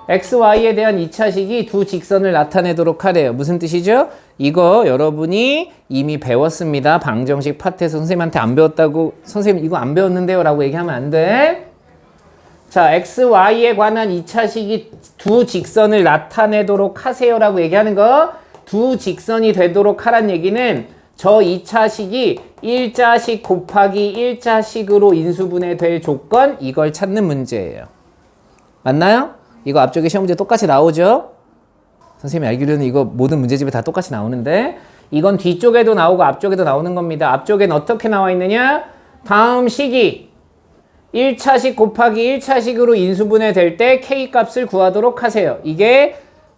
xy에 대한 2차식이 두 직선을 나타내도록 하래요. 무슨 뜻이죠? 이거 여러분이 이미 배웠습니다. 방정식 파트에서 선생님한테 안 배웠다고 선생님 이거 안 배웠는데요 라고 얘기하면 안 돼. 자, xy에 관한 2차식이 두 직선을 나타내도록 하세요 라고 얘기하는 거, 두 직선이 되도록 하란 얘기는 저 2차식이 1자식 곱하기 1자식으로 인수분해될 조건, 이걸 찾는 문제예요. 맞나요? 이거 앞쪽에 시험 문제 똑같이 나오죠? 선생님이 알기로는 이거 모든 문제집에 다 똑같이 나오는데, 이건 뒤쪽에도 나오고 앞쪽에도 나오는 겁니다. 앞쪽엔 어떻게 나와 있느냐? 다음 식이 1차식 곱하기 1차식으로 인수분해 될 때 K값을 구하도록 하세요. 이게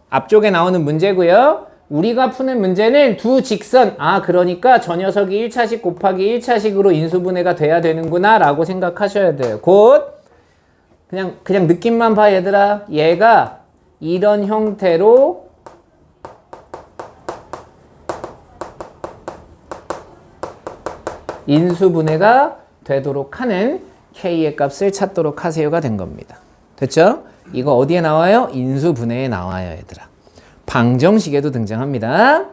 앞쪽에 나오는 문제고요. 우리가 푸는 문제는 두 직선, 그러니까 저 녀석이 1차식 곱하기 1차식으로 인수분해가 돼야 되는구나 라고 생각하셔야 돼요. 곧 그냥 느낌만 봐 얘들아. 얘가 이런 형태로 인수분해가 되도록 하는 K의 값을 찾도록 하세요가 된 겁니다. 됐죠? 이거 어디에 나와요? 인수분해에 나와요 얘들아. 방정식에도 등장합니다.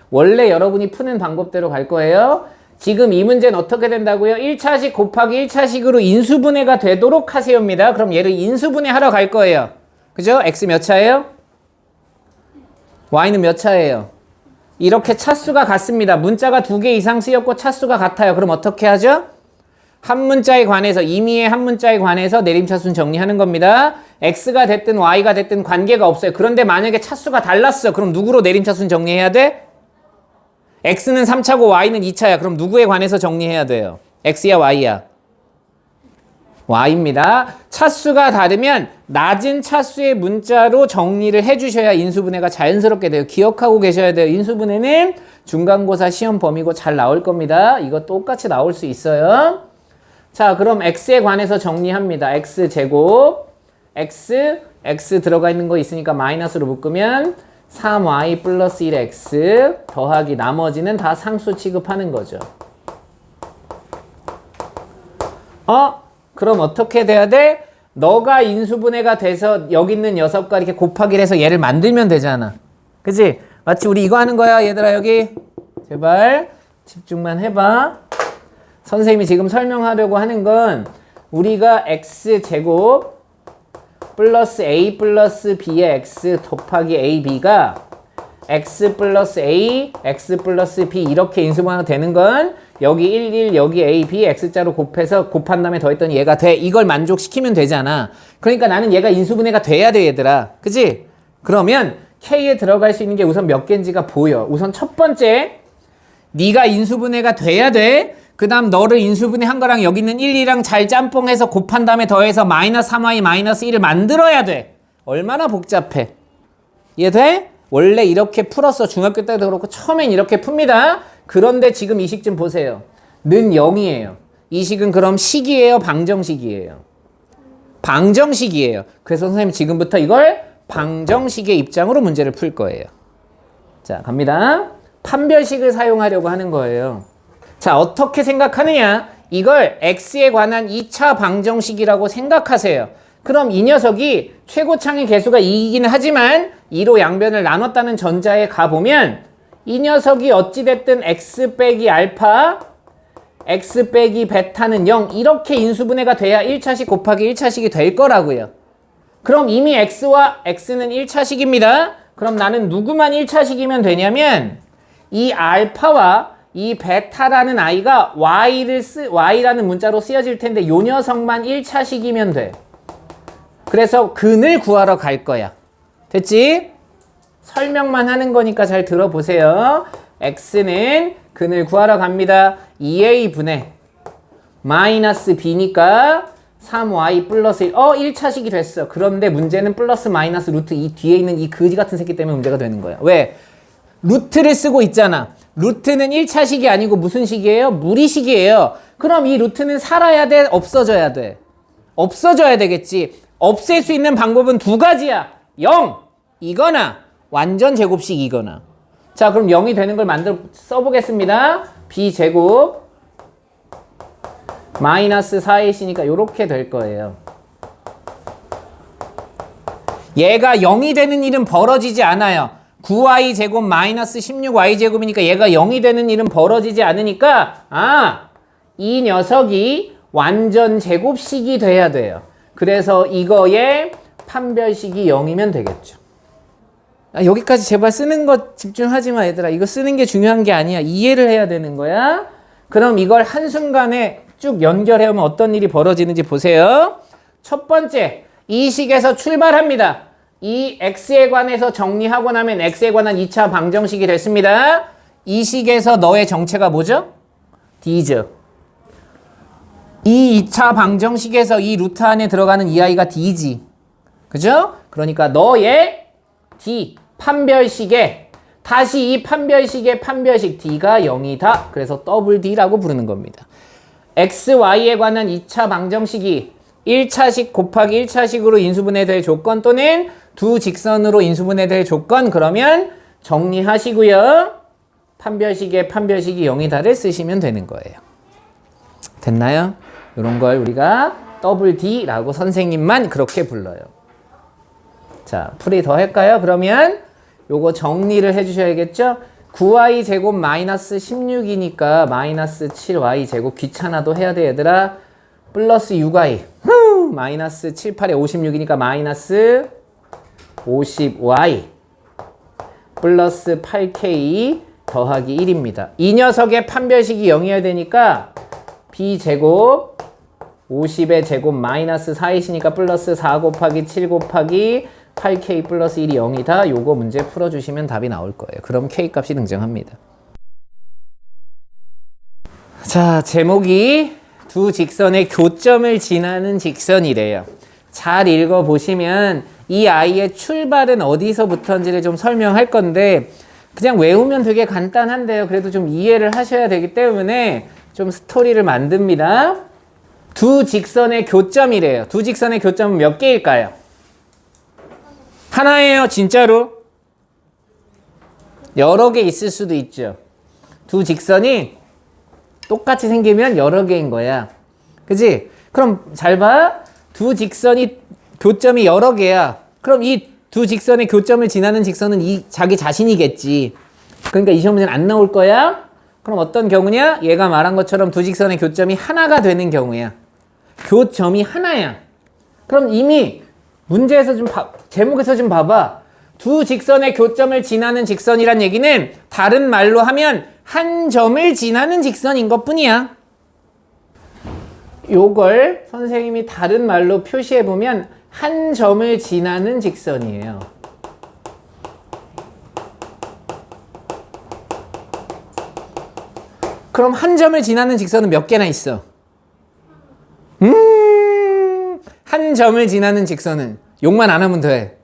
원래 여러분이 푸는 방법대로 갈 거예요. 지금 이 문제는 어떻게 된다고요? 1차식 곱하기 1차식으로 인수분해가 되도록 하세요입니다. 그럼 얘를 인수분해 하러 갈 거예요. 그죠? x 몇 차예요? y는 몇 차예요? 이렇게 차수가 같습니다. 문자가 2개 이상 쓰였고 차수가 같아요. 그럼 어떻게 하죠? 한 문자에 관해서, 임의의 한 문자에 관해서 내림차수는 정리하는 겁니다. x가 됐든 y가 됐든 관계가 없어요. 그런데 만약에 차수가 달랐어. 그럼 누구로 내림차수는 정리해야 돼? x는 3차고 y는 2차야. 그럼 누구에 관해서 정리해야 돼요? x야 y야? y입니다. 차수가 다르면 낮은 차수의 문자로 정리를 해주셔야 인수분해가 자연스럽게 돼요. 기억하고 계셔야 돼요. 인수분해는 중간고사 시험 범위고 잘 나올 겁니다. 이거 똑같이 나올 수 있어요. 자, 그럼 x에 관해서 정리합니다. x제곱 x 들어가 있는 거 있으니까 마이너스로 묶으면 3y 플러스 1x 더하기 나머지는 다 상수 취급하는 거죠. 그럼 어떻게 돼야 돼? 너가 인수분해가 돼서 여기 있는 녀석과 이렇게 곱하기를 해서 얘를 만들면 되잖아. 그치? 마치 우리 이거 하는 거야 얘들아. 여기 제발 집중만 해봐. 선생님이 지금 설명하려고 하는 건 우리가 x제곱 플러스 a 플러스 b의 x 곱하기 ab가 x 플러스 a, x 플러스 b 이렇게 인수분해가 되는 건 여기 1, 1, 여기 a, b, x자로 곱해서 곱한 다음에 더했더니 얘가 돼. 이걸 만족시키면 되잖아. 그러니까 나는 얘가 인수분해가 돼야 돼 얘들아. 그치? 그러면 k에 들어갈 수 있는 게 우선 몇 개인지가 보여. 우선 첫 번째, 네가 인수분해가 돼야 돼. 그 다음 너를 인수분해 한 거랑 여기 있는 1, 2랑 잘 짬뽕해서 곱한 다음에 더해서 마이너스 3y 마이너스 1을 만들어야 돼. 얼마나 복잡해. 이해돼? 원래 이렇게 풀었어. 중학교 때도 그렇고 처음엔 이렇게 풉니다. 그런데 지금 이 식 좀 보세요. 는 0이에요. 이 식은 그럼 식이에요? 방정식이에요? 방정식이에요. 그래서 선생님 지금부터 이걸 방정식의 입장으로 문제를 풀 거예요. 자, 갑니다. 판별식을 사용하려고 하는 거예요. 자, 어떻게 생각하느냐? 이걸 x에 관한 2차 방정식이라고 생각하세요. 그럼 이 녀석이 최고창의 개수가 2이기는 하지만 2로 양변을 나눴다는 전자에 가보면 이 녀석이 어찌됐든 x 빼기 알파, x 빼기 베타는 0 이렇게 인수분해가 돼야 1차식 곱하기 1차식이 될 거라고요. 그럼 이미 x와 x는 1차식입니다. 그럼 나는 누구만 1차식이면 되냐면 이 알파와 이 베타라는 아이가 y라는 문자로 쓰여질 텐데 요 녀석만 1차식이면 돼. 그래서 근을 구하러 갈 거야. 됐지? 설명만 하는 거니까 잘 들어보세요. x는 근을 구하러 갑니다. 2a분의 마이너스 b니까 3y 플러스 1. 1차식이 됐어. 그런데 문제는 플러스 마이너스 루트 이 뒤에 있는 이 거지 같은 새끼 때문에 문제가 되는 거야. 왜? 루트를 쓰고 있잖아. 루트는 1차식이 아니고 무슨 식이에요? 무리식이에요. 그럼 이 루트는 살아야 돼? 없어져야 돼? 없어져야 되겠지. 없앨 수 있는 방법은 두 가지야. 0 이거나 완전 제곱식 이거나. 자, 그럼 0이 되는 걸 써보겠습니다. b제곱 마이너스 4ac니까 이렇게 될 거예요. 얘가 0이 되는 일은 벌어지지 않아요. 9y 제곱 마이너스 16y 제곱이니까 얘가 0이 되는 일은 벌어지지 않으니까 이 녀석이 완전 제곱식이 돼야 돼요. 그래서 이거의 판별식이 0이면 되겠죠. 여기까지 제발 쓰는 것 집중하지 마 얘들아. 이거 쓰는 게 중요한 게 아니야. 이해를 해야 되는 거야. 그럼 이걸 한순간에 쭉 연결해오면 어떤 일이 벌어지는지 보세요. 첫 번째, 이 식에서 출발합니다. 이 x에 관해서 정리하고 나면 x에 관한 2차 방정식이 됐습니다. 이 식에서 너의 정체가 뭐죠? d죠. 이 2차 방정식에서 이 루트 안에 들어가는 이 아이가 d지. 그죠? 그러니까 너의 d 판별식에 다시 이 판별식의 판별식 d가 0이다. 그래서 더블 d라고 부르는 겁니다. x, y에 관한 2차 방정식이 1차식 곱하기 1차식으로 인수분해될 조건 또는 두 직선으로 인수분해될 조건 그러면 정리하시고요. 판별식의 판별식이 0이다를 쓰시면 되는 거예요. 됐나요? 이런 걸 우리가 더블 D라고 선생님만 그렇게 불러요. 자, 풀이 더 할까요? 그러면 요거 정리를 해주셔야겠죠? 9y 제곱 마이너스 16이니까 마이너스 7y 제곱 귀찮아도 해야 돼 얘들아. 플러스 6y 마이너스 7, 8에 56이니까 마이너스 50y 플러스 8k 더하기 1입니다. 이 녀석의 판별식이 0이어야 되니까 b제곱 50의 제곱 마이너스 4이시니까 플러스 4 곱하기 7 곱하기 8k 플러스 1이 0이다. 요거 문제 풀어주시면 답이 나올 거예요. 그럼 k 값이 등장합니다. 자, 제목이 두 직선의 교점을 지나는 직선이래요. 잘 읽어보시면 이 아이의 출발은 어디서부터인지를 좀 설명할 건데 그냥 외우면 되게 간단한데요. 그래도 좀 이해를 하셔야 되기 때문에 좀 스토리를 만듭니다. 두 직선의 교점이래요. 두 직선의 교점은 몇 개일까요? 하나예요, 진짜로. 여러 개 있을 수도 있죠. 두 직선이 똑같이 생기면 여러 개인 거야. 그치? 그럼 잘 봐. 두 직선이 교점이 여러 개야. 그럼 이 두 직선의 교점을 지나는 직선은 이 자기 자신이겠지. 그러니까 이 시험 문제는 안 나올 거야. 그럼 어떤 경우냐? 얘가 말한 것처럼 두 직선의 교점이 하나가 되는 경우야. 교점이 하나야. 그럼 이미 문제에서 좀 제목에서 좀 봐봐. 두 직선의 교점을 지나는 직선이란 얘기는 다른 말로 하면 한 점을 지나는 직선인 것 뿐이야. 요걸 선생님이 다른 말로 표시해보면 한 점을 지나는 직선이에요. 그럼 한 점을 지나는 직선은 몇 개나 있어? 한 점을 지나는 직선은 욕만 안 하면 돼.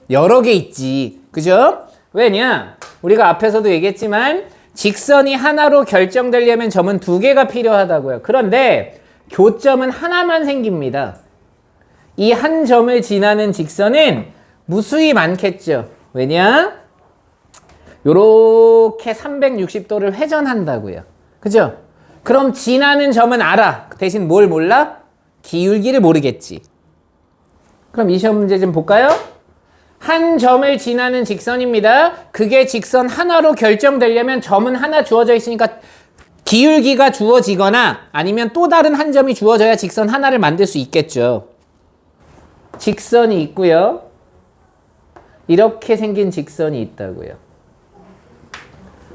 여러 개 있지. 그죠? 왜냐? 우리가 앞에서도 얘기했지만 직선이 하나로 결정되려면 점은 두 개가 필요하다고요. 그런데 교점은 하나만 생깁니다. 이 한 점을 지나는 직선은 무수히 많겠죠. 왜냐? 요렇게 360도를 회전한다고요. 그죠? 그럼 지나는 점은 알아. 대신 뭘 몰라? 기울기를 모르겠지. 그럼 이 시험 문제 좀 볼까요? 한 점을 지나는 직선입니다. 그게 직선 하나로 결정되려면 점은 하나 주어져 있으니까 기울기가 주어지거나 아니면 또 다른 한 점이 주어져야 직선 하나를 만들 수 있겠죠. 직선이 있고요. 이렇게 생긴 직선이 있다고요.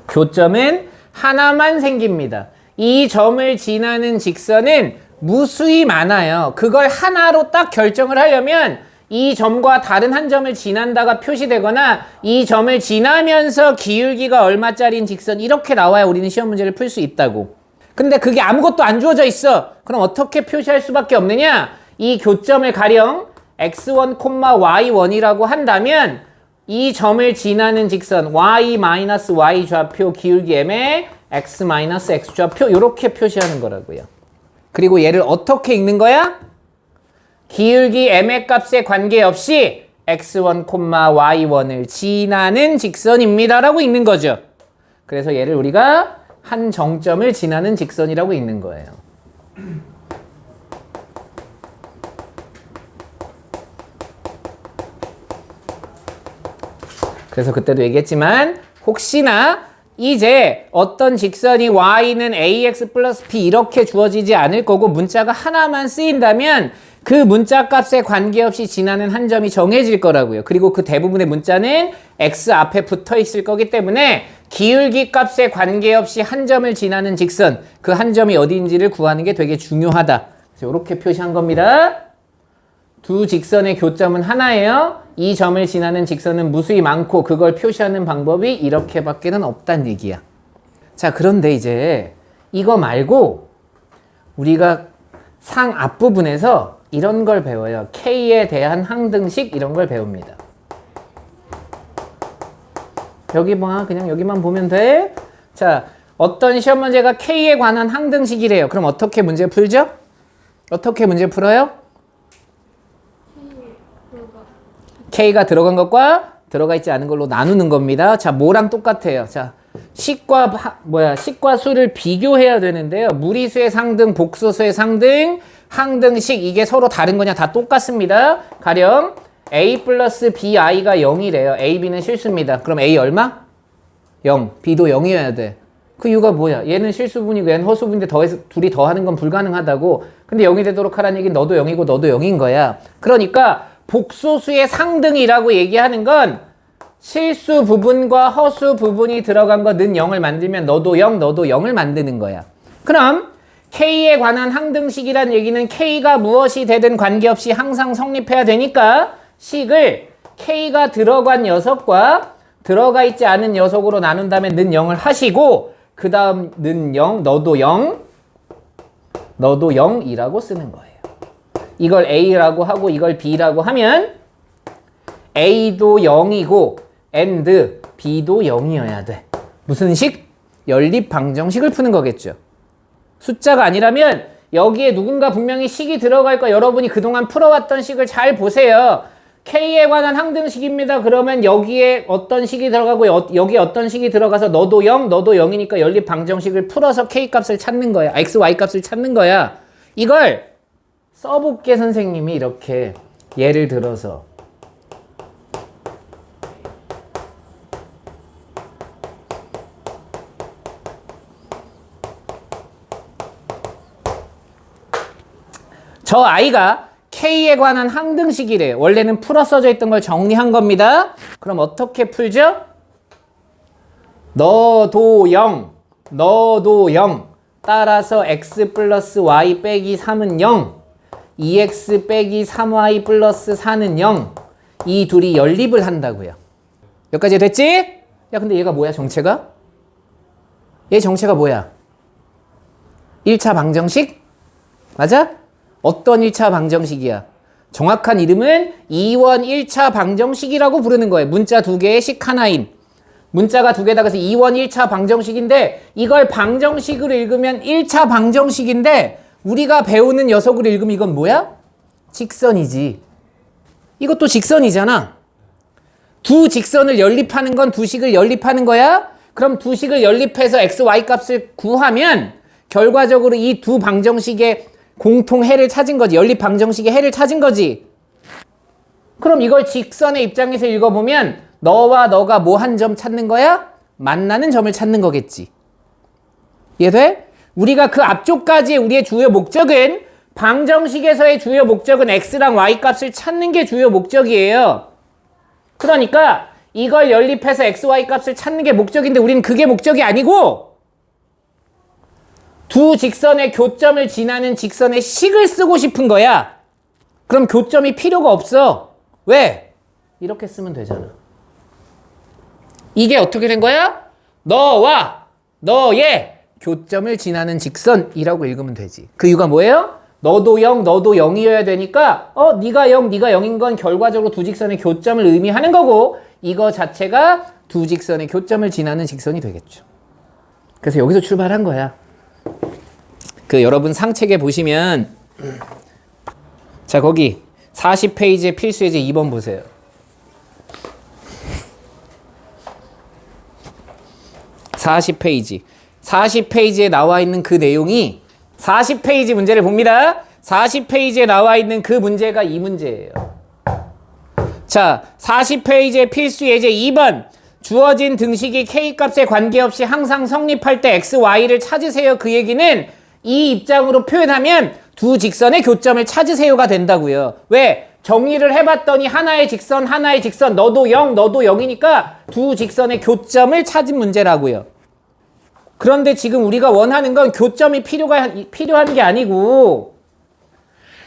교점은 하나만 생깁니다. 이 점을 지나는 직선은 무수히 많아요. 그걸 하나로 딱 결정을 하려면 이 점과 다른 한 점을 지난다가 표시되거나 이 점을 지나면서 기울기가 얼마짜리인 직선 이렇게 나와야 우리는 시험 문제를 풀 수 있다고. 근데 그게 아무것도 안 주어져 있어. 그럼 어떻게 표시할 수밖에 없느냐? 이 교점을 가령 x1, y1이라고 한다면 이 점을 지나는 직선 y-y 좌표 기울기 m의 x-x 좌표 이렇게 표시하는 거라고요. 그리고 얘를 어떻게 읽는 거야? 기울기 m의 값에 관계없이 x1, y1을 지나는 직선입니다 라고 읽는 거죠. 그래서 얘를 우리가 한 정점을 지나는 직선이라고 읽는 거예요. 그래서 그때도 얘기했지만 혹시나 이제 어떤 직선이 y는 ax 플러스 b 이렇게 주어지지 않을 거고 문자가 하나만 쓰인다면 그 문자 값에 관계없이 지나는 한 점이 정해질 거라고요. 그리고 그 대부분의 문자는 x 앞에 붙어 있을 거기 때문에 기울기 값에 관계없이 한 점을 지나는 직선, 그 한 점이 어디인지를 구하는 게 되게 중요하다. 그래서 이렇게 표시한 겁니다. 두 직선의 교점은 하나예요. 이 점을 지나는 직선은 무수히 많고 그걸 표시하는 방법이 이렇게밖에는 없단 얘기야. 자, 그런데 이제 이거 말고 우리가 상 앞부분에서 이런 걸 배워요. K에 대한 항등식 이런 걸 배웁니다. 여기 봐. 그냥 여기만 보면 돼. 자, 어떤 시험 문제가 K에 관한 항등식이래요. 그럼 어떻게 문제 풀죠? 어떻게 문제 풀어요? K가 들어간 것과 들어가 있지 않은 걸로 나누는 겁니다. 자, 뭐랑 똑같아요? 자, 식과 수를 비교해야 되는데요. 무리수의 상등, 복소수의 상등, 항등식 이게 서로 다른 거냐? 다 똑같습니다. 가령 A 플러스 BI가 0이래요. A, B는 실수입니다. 그럼 A 얼마? 0. B도 0이어야 돼. 그 이유가 뭐야? 얘는 실수분이고 얘는 허수분인데 더해서 둘이 더하는 건 불가능하다고. 근데 0이 되도록 하라는 얘기는 너도 0이고 너도 0인 거야. 그러니까 복소수의 상등이라고 얘기하는 건 실수 부분과 허수 부분이 들어간 거 는 0을 만들면 너도 0, 너도 0을 만드는 거야. 그럼 K에 관한 항등식이란 얘기는 K가 무엇이 되든 관계없이 항상 성립해야 되니까 식을 K가 들어간 녀석과 들어가 있지 않은 녀석으로 나눈 다음에 는 0을 하시고 그 다음 는 0, 너도 0, 너도 0이라고 쓰는 거예요. 이걸 A라고 하고 이걸 B라고 하면 A도 0이고 and B도 0이어야 돼. 무슨 식? 연립 방정식을 푸는 거겠죠. 숫자가 아니라면 여기에 누군가 분명히 식이 들어갈 거 여러분이 그동안 풀어왔던 식을 잘 보세요. K에 관한 항등식입니다. 그러면 여기에 어떤 식이 들어가고 여기에 어떤 식이 들어가서 너도 0, 너도 0이니까 연립 방정식을 풀어서 K 값을 찾는 거야. X, Y 값을 찾는 거야. 이걸 써볼게 선생님이 이렇게 예를 들어서 저 아이가 K에 관한 항등식이래. 원래는 풀어 써져 있던 걸 정리한 겁니다. 그럼 어떻게 풀죠? 너도 0, 너도 0. 따라서 x 플러스 y 빼기 3은 0. 2x 빼기 3y 플러스 4는 0. 이 둘이 연립을 한다고요. 여기까지 됐지? 야, 근데 얘가 뭐야, 정체가? 얘 정체가 뭐야? 1차 방정식? 맞아? 어떤 1차 방정식이야? 정확한 이름은 2원 1차 방정식이라고 부르는 거예요. 문자 두 개에 식 하나인. 문자가 두 개다 그래서 2원 1차 방정식인데 이걸 방정식으로 읽으면 1차 방정식인데 우리가 배우는 녀석으로 읽으면 이건 뭐야? 직선이지. 이것도 직선이잖아. 두 직선을 연립하는 건 두 식을 연립하는 거야? 그럼 두 식을 연립해서 x, y 값을 구하면 결과적으로 이 두 방정식의 공통 해를 찾은 거지. 연립 방정식의 해를 찾은 거지. 그럼 이걸 직선의 입장에서 읽어보면 너와 너가 뭐 한 점 찾는 거야? 만나는 점을 찾는 거겠지. 이해돼? 우리가 그 앞쪽까지의 우리의 주요 목적은 방정식에서의 주요 목적은 x랑 y 값을 찾는 게 주요 목적이에요. 그러니까 이걸 연립해서 x, y 값을 찾는 게 목적인데 우리는 그게 목적이 아니고 두 직선의 교점을 지나는 직선의 식을 쓰고 싶은 거야. 그럼 교점이 필요가 없어. 왜? 이렇게 쓰면 되잖아. 이게 어떻게 된 거야? 너와 너의 교점을 지나는 직선이라고 읽으면 되지. 그 이유가 뭐예요? 너도 0, 너도 0이어야 되니까 네가 0, 네가 0인 건 결과적으로 두 직선의 교점을 의미하는 거고 이거 자체가 두 직선의 교점을 지나는 직선이 되겠죠. 그래서 여기서 출발한 거야. 그 여러분 상책에 보시면 자 거기 40페이지의 필수예제 2번 보세요. 40페이지에 나와 있는 그 내용이 40페이지 문제를 봅니다. 40페이지에 나와 있는 그 문제가 이 문제예요. 자, 40페이지의 필수 예제 2번. 주어진 등식이 K값에 관계없이 항상 성립할 때 X, Y를 찾으세요. 그 얘기는 이 입장으로 표현하면 두 직선의 교점을 찾으세요가 된다고요. 왜? 정리를 해봤더니 하나의 직선, 너도 0, 너도 0이니까 두 직선의 교점을 찾은 문제라고요. 그런데 지금 우리가 원하는 건 교점이 필요한 게 아니고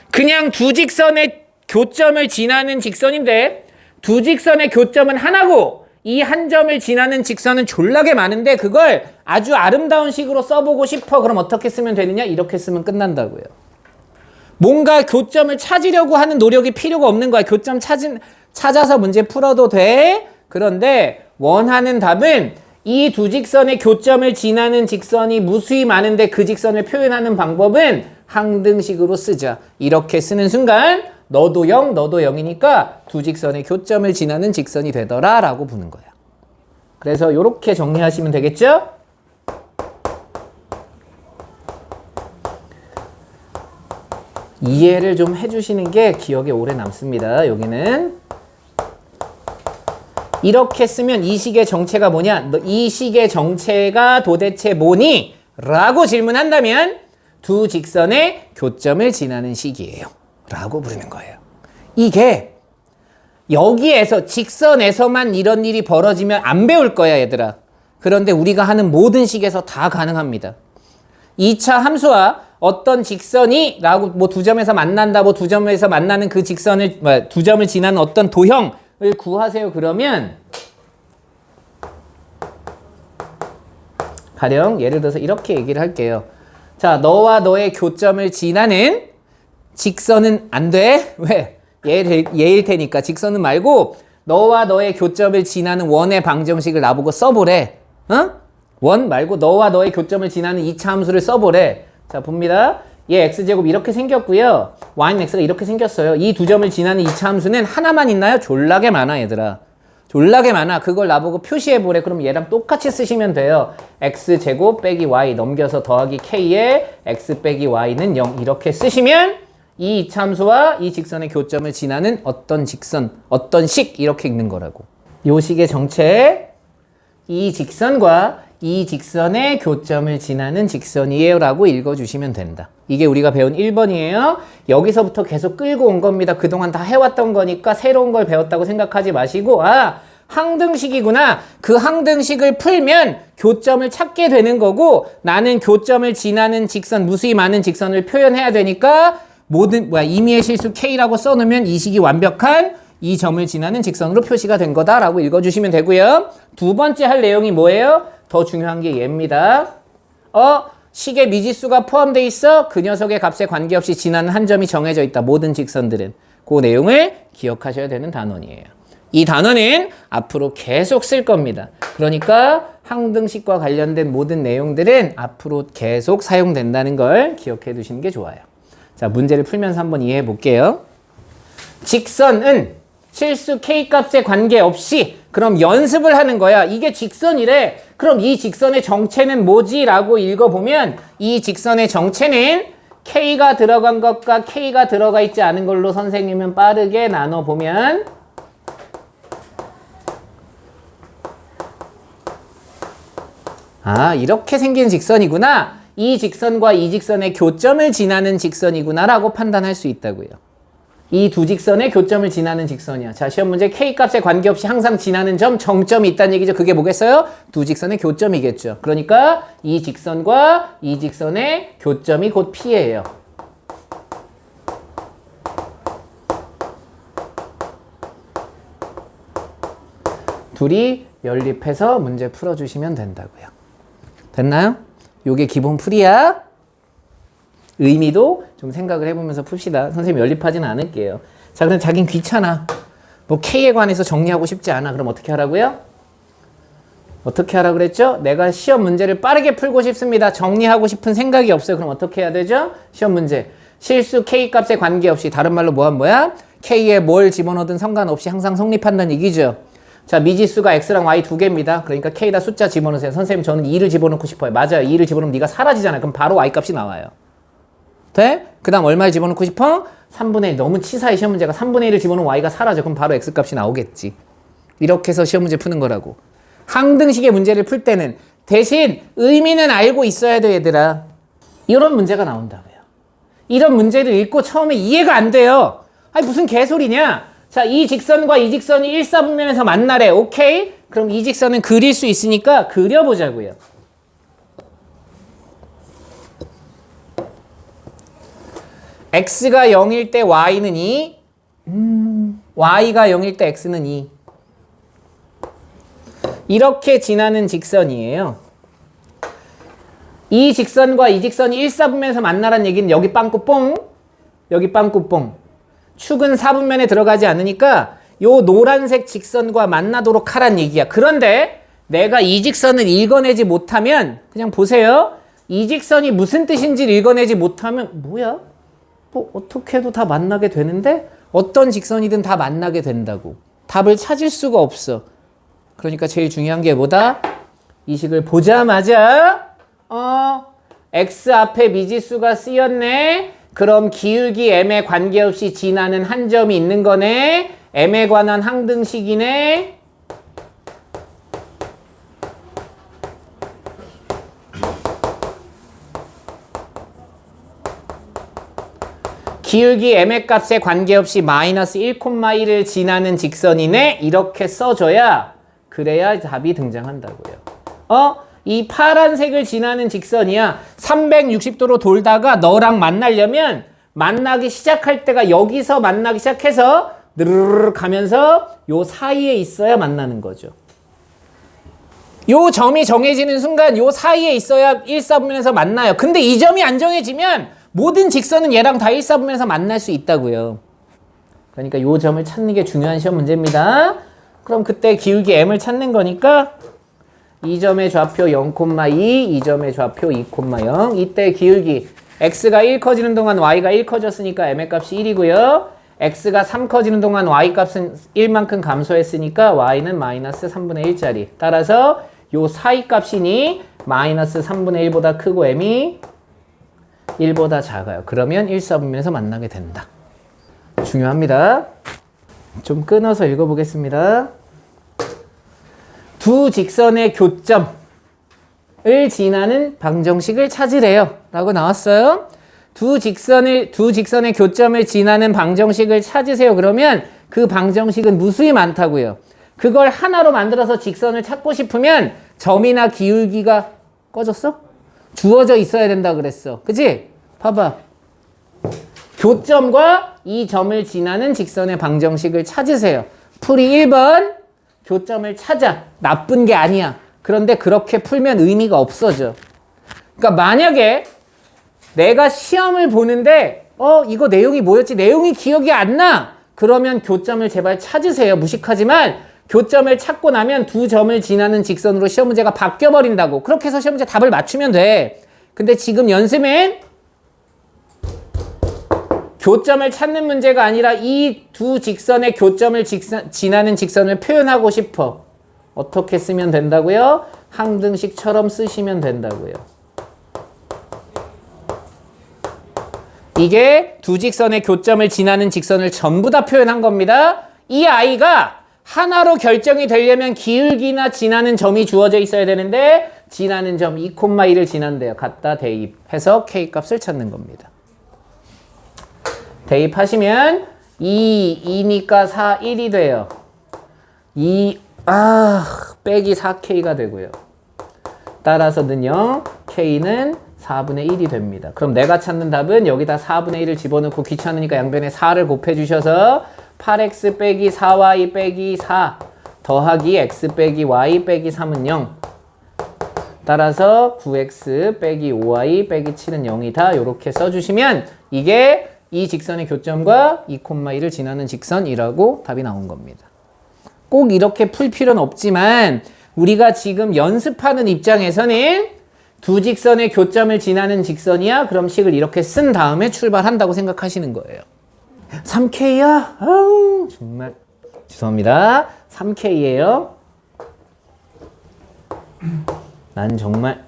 그냥 두 직선의 교점을 지나는 직선인데 두 직선의 교점은 하나고 이 한 점을 지나는 직선은 졸라게 많은데 그걸 아주 아름다운 식으로 써보고 싶어. 그럼 어떻게 쓰면 되느냐? 이렇게 쓰면 끝난다고요. 뭔가 교점을 찾으려고 하는 노력이 필요가 없는 거야. 교점 찾아서 문제 풀어도 돼. 그런데 원하는 답은 이 두 직선의 교점을 지나는 직선이 무수히 많은데 그 직선을 표현하는 방법은 항등식으로 쓰자. 이렇게 쓰는 순간 너도 0, 너도 0이니까 두 직선의 교점을 지나는 직선이 되더라 라고 부는 거야. 그래서 이렇게 정리하시면 되겠죠? 이해를 좀 해주시는 게 기억에 오래 남습니다. 여기는 이렇게 쓰면 이 식의 정체가 뭐냐? 이 식의 정체가 도대체 뭐니? 라고 질문한다면 두 직선의 교점을 지나는 식이에요. 라고 부르는 거예요. 이게 여기에서 직선에서만 이런 일이 벌어지면 안 배울 거야 얘들아. 그런데 우리가 하는 모든 식에서 다 가능합니다. 2차 함수와 어떤 직선이 라고 뭐 두 점에서 만난다 뭐 두 점에서 만나는 그 직선을 두 점을 지나는 어떤 도형을 구하세요. 그러면 가령 예를 들어서 이렇게 얘기를 할게요. 자, 너와 너의 교점을 지나는 직선은 안 돼. 왜? 얘일 테니까. 직선은 말고 너와 너의 교점을 지나는 원의 방정식을 나보고 써보래. 어? 원 말고 너와 너의 교점을 지나는 2차 함수를 써보래. 자, 봅니다. 얘 x제곱 이렇게 생겼고요. y는 x가 이렇게 생겼어요. 이 두 점을 지나는 2차 함수는 하나만 있나요? 졸라게 많아 얘들아. 졸라게 많아. 그걸 나보고 표시해보래. 그럼 얘랑 똑같이 쓰시면 돼요. x제곱 빼기 y 넘겨서 더하기 k에 x 빼기 y는 0 이렇게 쓰시면 이 2차 함수와 이 직선의 교점을 지나는 어떤 직선, 어떤 식 이렇게 읽는 거라고. 요 식의 정체 이 직선과 이 직선의 교점을 지나는 직선이에요 라고 읽어주시면 된다. 이게 우리가 배운 1번이에요. 여기서부터 계속 끌고 온 겁니다. 그동안 다 해왔던 거니까 새로운 걸 배웠다고 생각하지 마시고 아 항등식이구나. 그 항등식을 풀면 교점을 찾게 되는 거고 나는 교점을 지나는 직선, 무수히 많은 직선을 표현해야 되니까 임의의 실수 K라고 써놓으면 이 식이 완벽한 이 점을 지나는 직선으로 표시가 된 거다라고 읽어주시면 되고요. 두 번째 할 내용이 뭐예요? 더 중요한 게 얘입니다. 식에 미지수가 포함되어 있어. 그 녀석의 값에 관계없이 지나는 한 점이 정해져 있다. 모든 직선들은. 그 내용을 기억하셔야 되는 단원이에요. 이 단원은 앞으로 계속 쓸 겁니다. 그러니까 항등식과 관련된 모든 내용들은 앞으로 계속 사용된다는 걸 기억해 두시는 게 좋아요. 자, 문제를 풀면서 한번 이해해 볼게요. 직선은 실수 K값에 관계없이 그럼 연습을 하는 거야. 이게 직선이래. 그럼 이 직선의 정체는 뭐지? 라고 읽어보면 이 직선의 정체는 K가 들어간 것과 K가 들어가 있지 않은 걸로 선생님은 빠르게 나눠보면 아, 이렇게 생긴 직선이구나. 이 직선과 이 직선의 교점을 지나는 직선이구나 라고 판단할 수 있다고요. 이 두 직선의 교점을 지나는 직선이야. 자, 시험 문제 K값에 관계없이 항상 지나는 점, 정점이 있다는 얘기죠. 그게 뭐겠어요? 두 직선의 교점이겠죠. 그러니까 이 직선과 이 직선의 교점이 곧 P예요. 둘이 연립해서 문제 풀어주시면 된다고요. 됐나요? 요게 기본 풀이야. 의미도 좀 생각을 해보면서 풉시다. 선생님 연립하지는 않을게요. 자, 그럼 자긴 귀찮아. 뭐 K에 관해서 정리하고 싶지 않아. 그럼 어떻게 하라고요? 어떻게 하라고 그랬죠? 내가 시험 문제를 빠르게 풀고 싶습니다. 정리하고 싶은 생각이 없어요. 그럼 어떻게 해야 되죠? 시험 문제. 실수 K값에 관계없이 다른 말로 뭐야? K에 뭘 집어넣든 상관없이 항상 성립한다는 얘기죠. 자, 미지수가 X랑 Y 두 개입니다. 그러니까 K에다 숫자 집어넣으세요. 선생님 저는 2를 집어넣고 싶어요. 맞아요. 2를 집어넣으면 네가 사라지잖아요. 그럼 바로 Y 값이 나와요. 돼? 그 다음 얼마를 집어넣고 싶어? 3분의 1. 너무 치사해 시험 문제가. 3분의 1을 집어넣으면 y가 사라져. 그럼 바로 x값이 나오겠지. 이렇게 해서 시험 문제 푸는 거라고. 항등식의 문제를 풀 때는 대신 의미는 알고 있어야 돼, 얘들아. 이런 문제가 나온다고요. 이런 문제를 읽고 처음에 이해가 안 돼요. 아니 무슨 개소리냐. 자, 이 직선과 이 직선이 일사분면에서 만나래. 오케이? 그럼 이 직선은 그릴 수 있으니까 그려보자고요. x가 0일 때 y는 2, y가 0일 때 x는 2. 이렇게 지나는 직선이에요. 이 직선과 이 직선이 일사분면에서 만나란 얘기는 여기 빵꾸 뽕, 여기 빵꾸 뽕. 축은 사분면에 들어가지 않으니까 요 노란색 직선과 만나도록 하란 얘기야. 그런데 내가 이 직선을 읽어내지 못하면 그냥 보세요. 이 직선이 무슨 뜻인지를 읽어내지 못하면 뭐야? 뭐 어떻게 해도 다 만나게 되는데 어떤 직선이든 다 만나게 된다고. 답을 찾을 수가 없어. 그러니까 제일 중요한 게 뭐다? 이 식을 보자마자 x 앞에 미지수가 쓰였네. 그럼 기울기 m에 관계없이 지나는 한 점이 있는 거네. m에 관한 항등식이네. 기울기 m의 값에 관계없이 마이너스 1,1을 지나는 직선이네. 이렇게 써줘야 그래야 답이 등장한다고요. 이 파란색을 지나는 직선이야. 360도로 돌다가 너랑 만나려면 만나기 시작할 때가 여기서 만나기 시작해서 느르르 가면서 요 사이에 있어야 만나는 거죠. 요 점이 정해지는 순간 요 사이에 있어야 1사분면에서 만나요. 근데 이 점이 안 정해지면 모든 직선은 얘랑 다 1사분면에서 만날 수 있다고요. 그러니까 요 점을 찾는 게 중요한 시험 문제입니다. 그럼 그때 기울기 m을 찾는 거니까 이 점의 좌표 0,2, 이 점의 좌표 2,0. 이때 기울기 x가 1 커지는 동안 y가 1 커졌으니까 m의 값이 1이고요. x가 3 커지는 동안 y 값은 1만큼 감소했으니까 y는 마이너스 3분의 1짜리. 따라서 요 사이 값이니 마이너스 3분의 1보다 크고 m이 1보다 작아요. 그러면 1사분면에서 만나게 된다. 중요합니다. 좀 끊어서 읽어보겠습니다. 두 직선의 교점을 지나는 방정식을 찾으래요. 라고 나왔어요. 두 직선의 교점을 지나는 방정식을 찾으세요. 그러면 그 방정식은 무수히 많다고요. 그걸 하나로 만들어서 직선을 찾고 싶으면 점이나 기울기가 꺼졌어? 주어져 있어야 된다 그랬어. 그치? 봐봐. 교점과 이 점을 지나는 직선의 방정식을 찾으세요. 풀이 1번. 교점을 찾아. 나쁜 게 아니야. 그런데 그렇게 풀면 의미가 없어져. 그러니까 만약에 내가 시험을 보는데 이거 내용이 뭐였지? 내용이 기억이 안 나. 그러면 교점을 제발 찾으세요. 무식하지만 교점을 찾고 나면 두 점을 지나는 직선으로 시험 문제가 바뀌어버린다고. 그렇게 해서 시험 문제 답을 맞추면 돼. 근데 지금 연습은 교점을 찾는 문제가 아니라 이 두 직선의 교점을 지나는 직선을 표현하고 싶어. 어떻게 쓰면 된다고요? 항등식처럼 쓰시면 된다고요. 이게 두 직선의 교점을 지나는 직선을 전부 다 표현한 겁니다. 이 아이가 하나로 결정이 되려면 기울기나 지나는 점이 주어져 있어야 되는데 지나는 점 2,1을 지난대요. 갖다 대입해서 K값을 찾는 겁니다. 대입하시면 2니까 4, 1이 돼요. 빼기 4K가 되고요. 따라서는요, K는 4분의 1이 됩니다. 그럼 내가 찾는 답은 여기다 4분의 1을 집어넣고 귀찮으니까 양변에 4를 곱해주셔서 8x 빼기 4y 빼기 4 더하기 x 빼기 y 빼기 3은 0. 따라서 9x 빼기 5y 빼기 7은 0이다. 이렇게 써주시면 이게 이 직선의 교점과 2,1을 지나는 직선이라고 답이 나온 겁니다. 꼭 이렇게 풀 필요는 없지만 우리가 지금 연습하는 입장에서는 두 직선의 교점을 지나는 직선이야? 그럼 식을 이렇게 쓴 다음에 출발한다고 생각하시는 거예요. 3K야? 아우, 정말 죄송합니다. 3K예요. 난 정말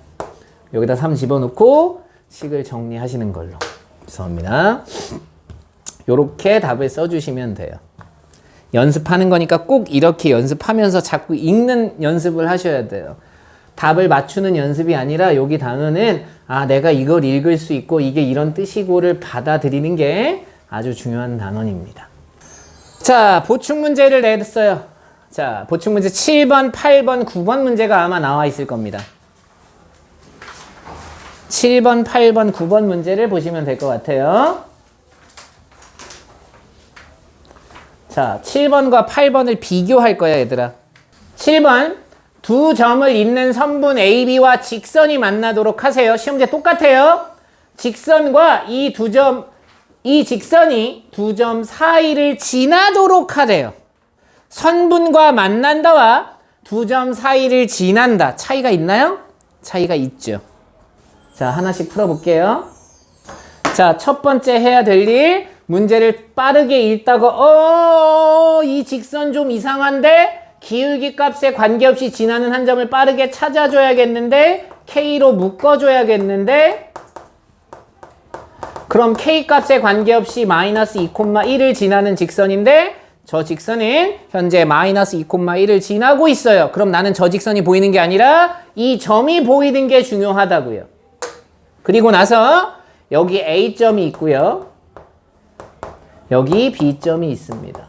여기다 3 집어넣고 식을 정리하시는 걸로. 죄송합니다. 요렇게 답을 써주시면 돼요. 연습하는 거니까 꼭 이렇게 연습하면서 자꾸 읽는 연습을 하셔야 돼요. 답을 맞추는 연습이 아니라 여기 단어는 내가 이걸 읽을 수 있고 이게 이런 뜻이고를 받아들이는 게 아주 중요한 단원입니다. 자, 보충 문제를 냈어요. 자, 보충 문제 7번, 8번, 9번 문제가 아마 나와 있을 겁니다. 7번, 8번, 9번 문제를 보시면 될 것 같아요. 자, 7번과 8번을 비교할 거야, 얘들아. 7번, 두 점을 잇는 선분 AB와 직선이 만나도록 하세요. 시험 문제 똑같아요. 직선과 이 직선이 두 점 사이를 지나도록 하래요. 선분과 만난다와 두 점 사이를 지난다. 차이가 있나요? 차이가 있죠. 자, 하나씩 풀어볼게요. 자, 첫 번째 해야 될 일, 문제를 빠르게 읽다가 이 직선 좀 이상한데 기울기 값에 관계없이 지나는 한 점을 빠르게 찾아줘야겠는데 K로 묶어줘야겠는데 그럼 K 값에 관계없이 마이너스 2,1을 지나는 직선인데 저 직선은 현재 마이너스 2,1을 지나고 있어요. 그럼 나는 저 직선이 보이는 게 아니라 이 점이 보이는 게 중요하다고요. 그리고 나서 여기 A점이 있고요. 여기 B점이 있습니다.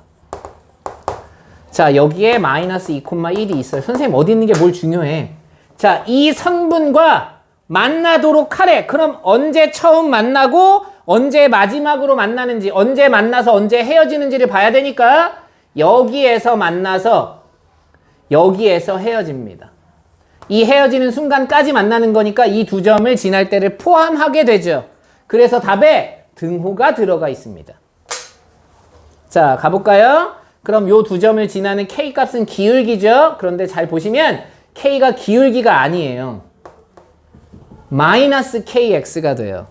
자, 여기에 마이너스 2,1이 있어요. 선생님 어디 있는 게 뭘 중요해? 자, 이 선분과 만나도록 하래. 그럼 언제 처음 만나고 언제 마지막으로 만나는지, 언제 만나서 언제 헤어지는지를 봐야 되니까 여기에서 만나서 여기에서 헤어집니다. 이 헤어지는 순간까지 만나는 거니까 이 두 점을 지날 때를 포함하게 되죠. 그래서 답에 등호가 들어가 있습니다. 자, 가볼까요? 그럼 요 두 점을 지나는 K 값은 기울기죠. 그런데 잘 보시면 K가 기울기가 아니에요. 마이너스 KX가 돼요.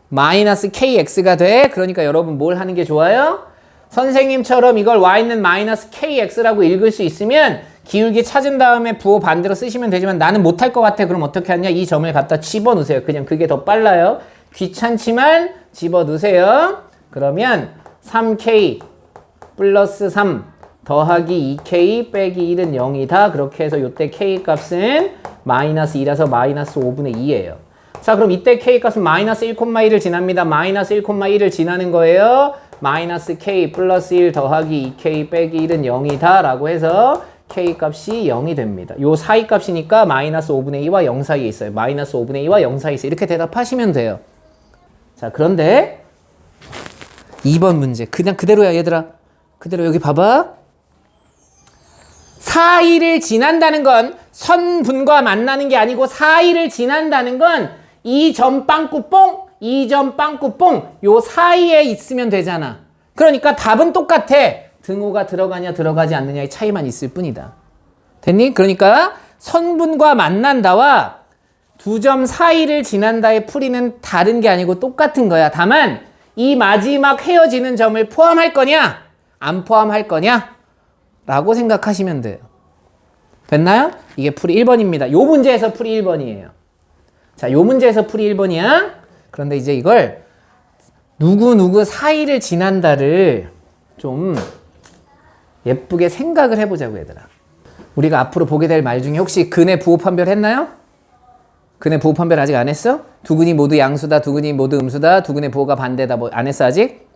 마이너스 KX가 돼. 그러니까 여러분 뭘 하는 게 좋아요? 선생님처럼 이걸 Y는 마이너스 KX라고 읽을 수 있으면 기울기 찾은 다음에 부호 반대로 쓰시면 되지만 나는 못할 것 같아. 그럼 어떻게 하냐? 이 점을 갖다 집어넣으세요. 그냥 그게 더 빨라요. 귀찮지만 집어넣으세요. 그러면 3K 플러스 3 더하기 2K 빼기 1은 0이다. 그렇게 해서 이때 K 값은 마이너스 2라서 마이너스 5분의 2예요. 자, 그럼 이때 K 값은 마이너스 1,1을 지납니다. 마이너스 1,1을 지나는 거예요. 마이너스 K 플러스 1 더하기 2K 빼기 1은 0이다. 라고 해서 K 값이 0이 됩니다. 요 사이 값이니까 마이너스 5분의 2와 0 사이에 있어요. 마이너스 5분의 2와 0 사이에 있어요. 이렇게 대답하시면 돼요. 자, 그런데 2번 문제. 그냥 그대로야, 얘들아. 그대로 여기 봐봐. 사이를 지난다는 건 선분과 만나는 게 아니고 사이를 지난다는 건 이 점 빵꾸 뽕, 이 점 빵꾸 뽕 요 사이에 있으면 되잖아. 그러니까 답은 똑같아. 등호가 들어가냐 들어가지 않느냐의 차이만 있을 뿐이다. 됐니? 그러니까 선분과 만난다와 두 점 사이를 지난다의 풀이는 다른 게 아니고 똑같은 거야. 다만 이 마지막 헤어지는 점을 포함할 거냐 안 포함할 거냐 라고 생각하시면 돼요. 됐나요? 이게 풀이 1번입니다. 요 문제에서 풀이 1번이에요. 자, 요 문제에서 풀이 1번이야. 그런데 이제 이걸 누구 사이를 지난다를 좀 예쁘게 생각을 해보자고, 얘들아. 우리가 앞으로 보게 될 말 중에 혹시 근의 부호 판별 했나요? 근의 부호 판별 아직 안 했어? 두근이 모두 양수다, 두근이 모두 음수다, 두근의 부호가 반대다, 뭐 안 했어 아직?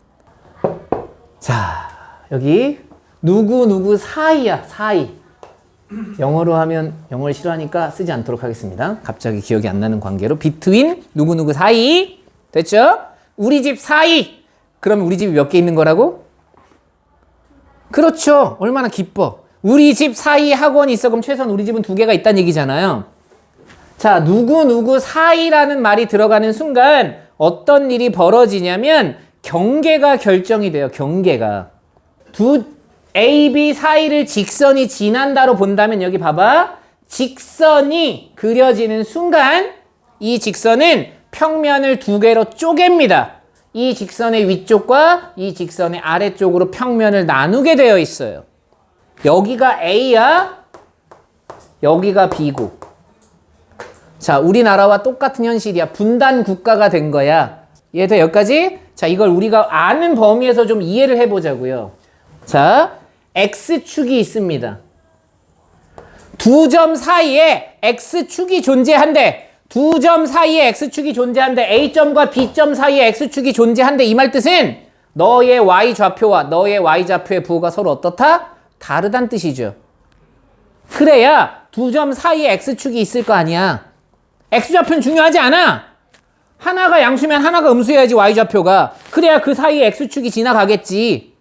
자, 여기 누구 사이야, 사이. 영어로 하면 영어를 싫어하니까 쓰지 않도록 하겠습니다. 갑자기 기억이 안 나는 관계로 between 누구 사이. 됐죠? 우리 집 사이. 그러면 우리 집이 몇 개 있는 거라고? 그렇죠. 얼마나 기뻐. 우리 집 사이 학원이 있어. 그럼 최소한 우리 집은 2개가 있다는 얘기잖아요. 자, 누구 사이라는 말이 들어가는 순간 어떤 일이 벌어지냐면 경계가 결정이 돼요. 경계가. 두 A, B 사이를 직선이 지난다로 본다면 여기 봐봐. 직선이 그려지는 순간 이 직선은 평면을 2개로 쪼갭니다. 이 직선의 위쪽과 이 직선의 아래쪽으로 평면을 나누게 되어 있어요. 여기가 A야, 여기가 B고. 자, 우리나라와 똑같은 현실이야. 분단 국가가 된 거야. 이해돼? 여기까지? 자, 이걸 우리가 아는 범위에서 좀 이해를 해보자고요. 자, x축이 있습니다. 두 점 사이에 x축이 존재한대. 두 점 사이에 x축이 존재한대. A점과 B점 사이에 x축이 존재한대. 이 말 뜻은 너의 y좌표와 너의 y좌표의 부호가 서로 어떻다? 다르단 뜻이죠. 그래야 두 점 사이에 x축이 있을 거 아니야. x좌표는 중요하지 않아. 하나가 양수면 하나가 음수여야지 y좌표가. 그래야 그 사이에 x축이 지나가겠지.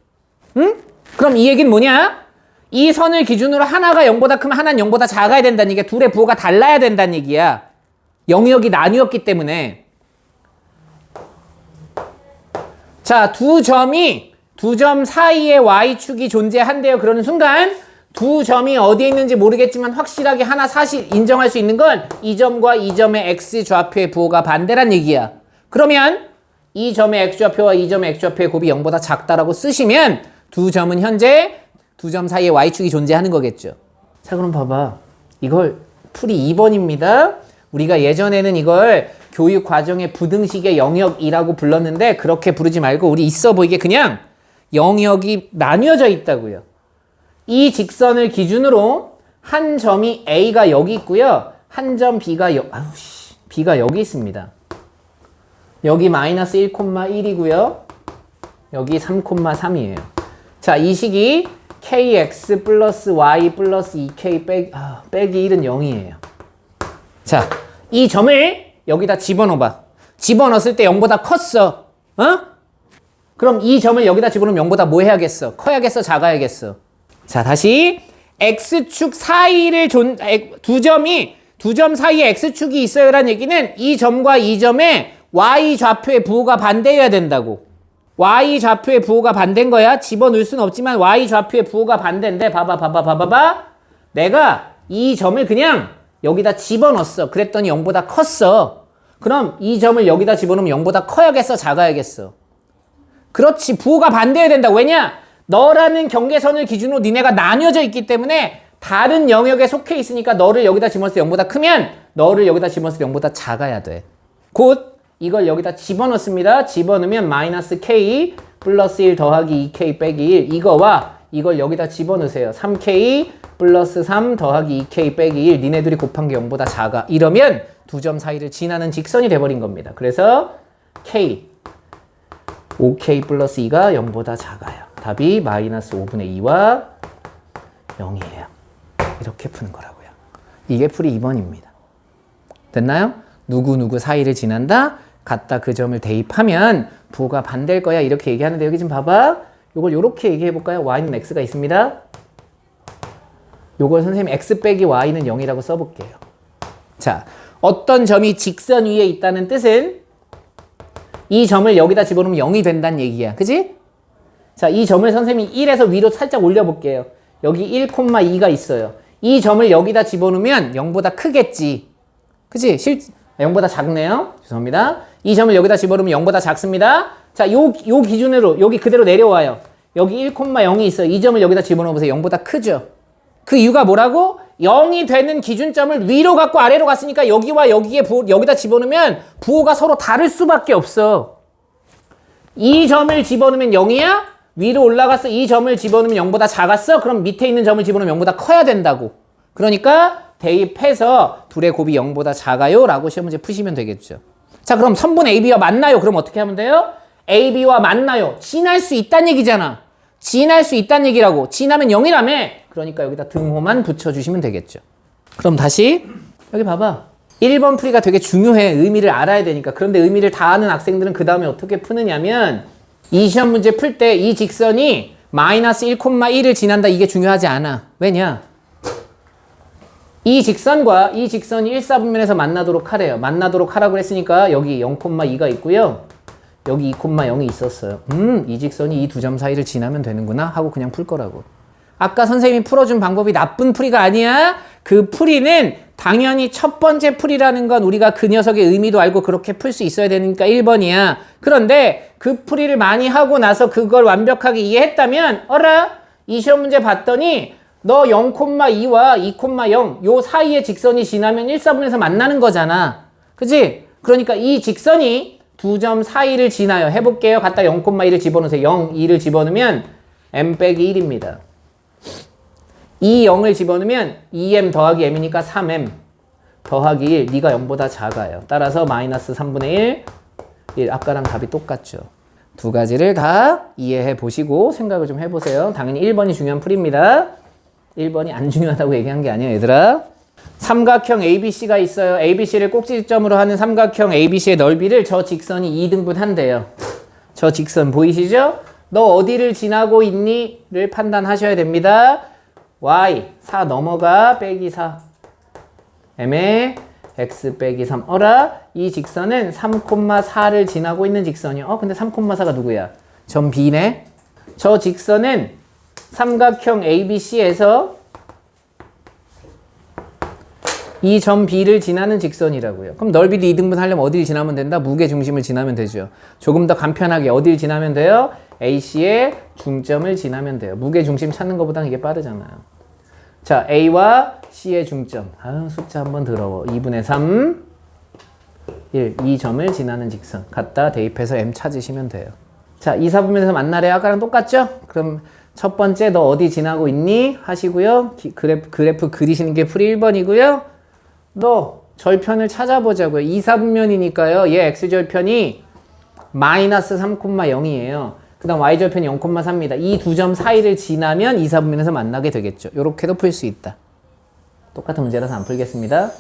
응? 그럼 이 얘기는 뭐냐? 이 선을 기준으로 하나가 0보다 크면 하나는 0보다 작아야 된다는 얘기야. 둘의 부호가 달라야 된다는 얘기야. 영역이 나뉘었기 때문에. 자, 두 점 사이에 y축이 존재한대요. 그러는 순간 두 점이 어디에 있는지 모르겠지만 확실하게 하나 사실 인정할 수 있는 건 이 점과 이 점의 x좌표의 부호가 반대란 얘기야. 그러면 이 점의 x좌표와 이 점의 x좌표의 곱이 0보다 작다라고 쓰시면 두 점은 현재 두 점 사이에 y축이 존재하는 거겠죠. 자, 그럼 봐봐. 이걸 풀이 2번입니다. 우리가 예전에는 이걸 교육 과정의 부등식의 영역이라고 불렀는데 그렇게 부르지 말고 우리 있어 보이게 그냥 영역이 나뉘어져 있다고요. 이 직선을 기준으로 한 점이 A가 여기 있고요. 한 점 B가 여기 있습니다. 여기 마이너스 1,1이고요. 여기 3,3이에요. 자, 이 식이 kx 플러스 y 플러스 2k 빼기 1은 0이에요. 자, 이 점을 여기다 집어넣어봐. 집어넣었을 때 0보다 컸어. 어? 그럼 이 점을 여기다 집어넣으면 0보다 뭐 해야겠어? 커야겠어? 작아야겠어? 자, 다시 x축 사이를 두 점 사이에 x축이 있어요라는 얘기는 이 점과 이 점의 y좌표의 부호가 반대여야 된다고. y좌표의 부호가 반대인 거야. 집어넣을 수는 없지만 y좌표의 부호가 반대인데 봐봐. 내가 이 점을 그냥 여기다 집어넣었어. 그랬더니 0보다 컸어. 그럼 이 점을 여기다 집어넣으면 0보다 커야겠어? 작아야겠어? 그렇지. 부호가 반대여야 된다. 왜냐? 너라는 경계선을 기준으로 니네가 나뉘어져 있기 때문에 다른 영역에 속해 있으니까 너를 여기다 집어넣었을 때 0보다 크면 너를 여기다 집어넣었을 때 0보다 작아야 돼. 곧 이걸 여기다 집어넣습니다. 집어넣으면 마이너스 k 플러스 1 더하기 2k 빼기 1 이거와 이걸 여기다 집어넣으세요. 3k 플러스 3 더하기 2k 빼기 1 니네들이 곱한 게 0보다 작아. 이러면 두 점 사이를 지나는 직선이 돼버린 겁니다. 그래서 k 5k 플러스 2가 0보다 작아요. 답이 마이너스 5분의 2와 0이에요. 이렇게 푸는 거라고요. 이게 풀이 2번입니다. 됐나요? 누구 사이를 지난다? 갖다 그 점을 대입하면 부호가 반대일 거야. 이렇게 얘기하는데 여기 좀 봐봐. 요걸 요렇게 얘기해 볼까요? y는 x가 있습니다. 요걸 선생님 x 빼기 y는 0이라고 써볼게요. 자, 어떤 점이 직선 위에 있다는 뜻은 이 점을 여기다 집어넣으면 0이 된다는 얘기야. 그지? 자, 이 점을 선생님이 1에서 위로 살짝 올려볼게요. 여기 1,2가 있어요. 이 점을 여기다 집어넣으면 0보다 크겠지. 그치? 0보다 작네요. 죄송합니다. 이 점을 여기다 집어넣으면 0보다 작습니다. 자, 요 기준으로 여기 그대로 내려와요. 여기 1,0이 있어요. 이 점을 여기다 집어넣어보세요. 0보다 크죠? 그 이유가 뭐라고? 0이 되는 기준점을 위로 갖고 아래로 갔으니까 여기와 여기다 집어넣으면 부호가 서로 다를 수밖에 없어. 이 점을 집어넣으면 0이야? 위로 올라갔어. 이 점을 집어넣으면 0보다 작았어? 그럼 밑에 있는 점을 집어넣으면 0보다 커야 된다고. 그러니까 대입해서 둘의 곱이 0보다 작아요 라고 시험 문제 푸시면 되겠죠. 자, 그럼 선분 AB와 만나요. 그럼 어떻게 하면 돼요? AB와 만나요. 진할 수 있다는 얘기잖아. 진할 수 있다는 얘기라고. 진하면 0이라며. 그러니까 여기다 등호만 붙여주시면 되겠죠. 그럼 다시 여기 봐봐. 1번 풀이가 되게 중요해. 의미를 알아야 되니까. 그런데 의미를 다 아는 학생들은 그 다음에 어떻게 푸느냐면 이 시험 문제 풀 때 이 직선이 마이너스 1,1을 지난다. 이게 중요하지 않아. 왜냐? 이 직선과 이 직선이 1,4분면에서 만나도록 하래요. 만나도록 하라고 했으니까 여기 0,2가 있고요. 여기 2,0이 있었어요. 이 직선이 이 두 점 사이를 지나면 되는구나 하고 그냥 풀 거라고. 아까 선생님이 풀어준 방법이 나쁜 풀이가 아니야. 그 풀이는 당연히 첫 번째 풀이라는 건 우리가 그 녀석의 의미도 알고 그렇게 풀 수 있어야 되니까 1번이야. 그런데 그 풀이를 많이 하고 나서 그걸 완벽하게 이해했다면 어라? 이 시험 문제 봤더니 너 0,2와 2,0 요 사이의 직선이 지나면 1,4분에서 만나는 거잖아. 그치? 그러니까 이 직선이 9.42를 지나요. 해볼게요. 갖다 0,1을 집어넣으세요. 0, 2를 집어넣으면 m 빼기 1입니다. 이 0을 집어넣으면 2m 더하기 m이니까 3m 더하기 1. 네가 0보다 작아요. 따라서 마이너스 3분의 1. 아까랑 답이 똑같죠. 두 가지를 다 이해해 보시고 생각을 좀 해보세요. 당연히 1번이 중요한 풀입니다. 1번이 안 중요하다고 얘기한 게 아니에요, 얘들아. 삼각형 ABC가 있어요. ABC를 꼭지점으로 하는 삼각형 ABC의 넓이를 저 직선이 2등분 한대요. 저 직선 보이시죠? 너 어디를 지나고 있니? 를 판단하셔야 됩니다. Y 4 넘어가 빼기 4 M에 X 빼기 3 어라 이 직선은 3,4를 지나고 있는 직선이요. 근데 3,4가 누구야? 점 B네. 저 직선은 삼각형 ABC에서 이 점 B를 지나는 직선이라고요. 그럼 넓이를 2등분 하려면 어디를 지나면 된다? 무게중심을 지나면 되죠. 조금 더 간편하게 어디를 지나면 돼요? AC의 중점을 지나면 돼요. 무게중심 찾는 것보다는 이게 빠르잖아요. 자, A와 C의 중점. 숫자 한번 더러워. 2분의 3, 1. 이 점을 지나는 직선. 갖다 대입해서 M 찾으시면 돼요. 자, 2, 4분면에서 만나래요. 아까랑 똑같죠? 그럼 첫 번째 너 어디 지나고 있니? 하시고요. 그래프 그리시는 게 풀이 1번이고요. 너 절편을 찾아보자고요. 2, 4분면이니까요. 얘 X절편이 마이너스 3,0이에요. 그 다음 Y절편이 0,3입니다. 이 두 점 사이를 지나면 2, 4분면에서 만나게 되겠죠. 요렇게도 풀 수 있다. 똑같은 문제라서 안 풀겠습니다.